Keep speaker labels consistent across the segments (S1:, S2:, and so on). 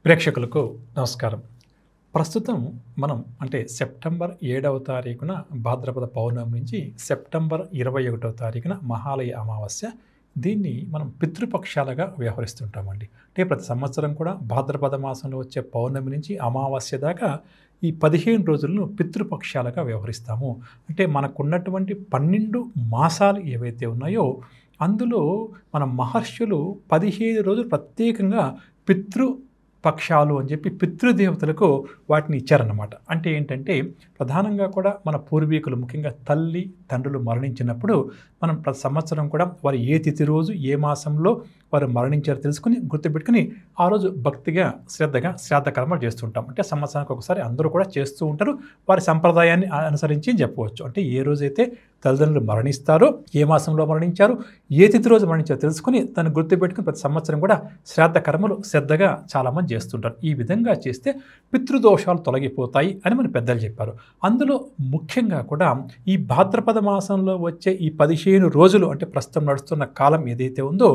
S1: ప్రేక్షకులకు నమస్కారం. ప్రస్తుతం మనం సెప్టెంబర్ 7వ తారీఖున భాద్రపద పౌర్ణమి నుంచి సెప్టెంబర్ 21వ తారీఖున మహాలయ అమావాస్య. దీన్ని మనం పితృపక్షాలుగా వ్యవహరిస్తుంటామండి. ప్రతి సంవత్సరం కూడా భాద్రపద మాసంలో వచ్చే పౌర్ణమి నుంచి అమావాస్య దాకా ఈ 15 రోజులను పితృపక్షాలుగా వ్యవహరిస్తాము. మనకున్నటువంటి 12 మాసాలు ఏవైతే ఉన్నాయో అందులో మన మహర్షులు 15 రోజులు ప్రత్యేకంగా పక్షాలు అని చెప్పి పితృదేవతలకు వాటిని ఇచ్చారన్నమాట. ఏంటంటే ప్రధానంగా కూడా మన పూర్వీకులు ముఖ్యంగా తల్లి తండ్రులు మరణించినప్పుడు మనం ప్రతి సంవత్సరం కూడా వారు ఏ తిథి రోజు ఏ మాసంలో వారు మరణించారో తెలుసుకుని గుర్తుపెట్టుకుని ఆ రోజు భక్తిగా శ్రద్ధగా శ్రాద్ధ కర్మలు చేస్తుంటాం. సంవత్సరానికి ఒకసారి అందరూ కూడా చేస్తూ ఉంటారు. వారి సంప్రదాయాన్ని అనుసరించి చెప్పవచ్చు. ఏ రోజైతే తల్లిదండ్రులు మరణిస్తారో ఏ మాసంలో మరణించారు ఏ తిథి రోజు మరణించారో తెలుసుకుని దాన్ని గుర్తుపెట్టుకుని ప్రతి సంవత్సరం కూడా శ్రాద్ధ కర్మలు శ్రద్ధగా చాలామంది చేస్తుంటారు. ఈ విధంగా చేస్తే పితృదోషాలు తొలగిపోతాయి అని మన పెద్దలు చెప్పారు. అందులో ముఖ్యంగా కూడా ఈ భాద్రపద మాసంలో వచ్చే ఈ 15 రోజులు ప్రస్తుతం నడుస్తున్న కాలం ఏదైతే ఉందో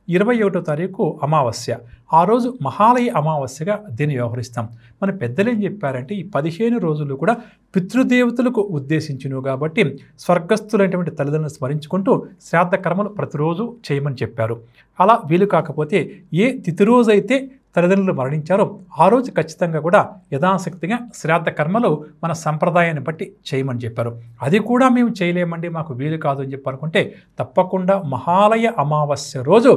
S1: 21వ తారీఖు అమావాస్య. ఆ రోజు మహాలయ అమావాస్యగా దీన్ని వ్యవహరిస్తాం. మన పెద్దలు ఏం చెప్పారంటే ఈ 15 రోజులు కూడా పితృదేవతలకు ఉద్దేశించినవి కాబట్టి స్వర్గస్థులైనటువంటి తల్లిదండ్రులను స్మరించుకుంటూ శ్రాద్ధ కర్మలు ప్రతిరోజు చేయమని చెప్పారు. అలా వీలు కాకపోతే ఏ తిథి రోజైతే తల్లిదండ్రులు మరణించారో ఆ రోజు ఖచ్చితంగా కూడా యథాశక్తిగా శ్రాద్ధ కర్మలు మన సంప్రదాయాన్ని బట్టి చేయమని చెప్పారు. అది కూడా మేము చేయలేమండి, మాకు వీలు కాదు అని చెప్పి అనుకుంటే తప్పకుండా మహాలయ అమావాస్య రోజు